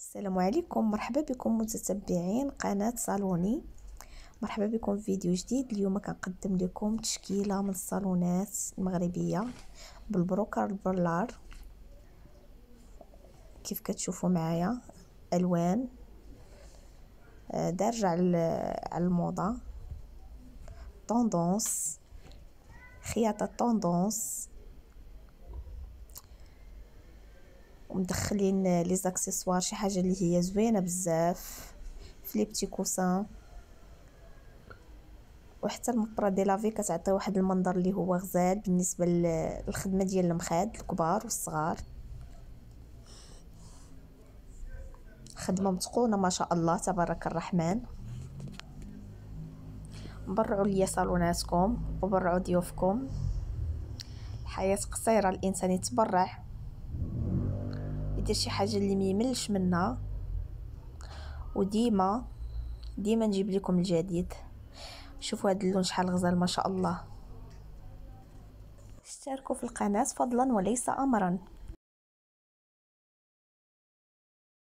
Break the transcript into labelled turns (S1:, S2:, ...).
S1: السلام عليكم، مرحبا بكم متتبعين قناة صالوني. مرحبا بكم في فيديو جديد. اليوم كنقدم لكم تشكيلة من الصالونات المغربية بالبروكر البرلار. كيف كتشوفوا معايا الوان دارجة على الموضة، طوندونس، خياطة طوندونس، ومدخلين لي زاكسيسوار شي حاجه اللي هي زوينه بزاف في لي بتي كوسان. وحتى المبره ديال لافي كتعطي واحد المنظر اللي هو غزال بالنسبه للخدمه ديال المخاد الكبار والصغار. خدمه متقونه ما شاء الله تبارك الرحمن. برعوا ليا صالوناتكم وبرعوا ضيوفكم. الحياه قصيره، الانسان يتبرع يدير شي حاجه اللي ميملش منها، وديما نجيب لكم الجديد. شوفوا هذا اللون شحال غزال ما شاء الله. اشتركوا في القناة فضلا وليس امرا.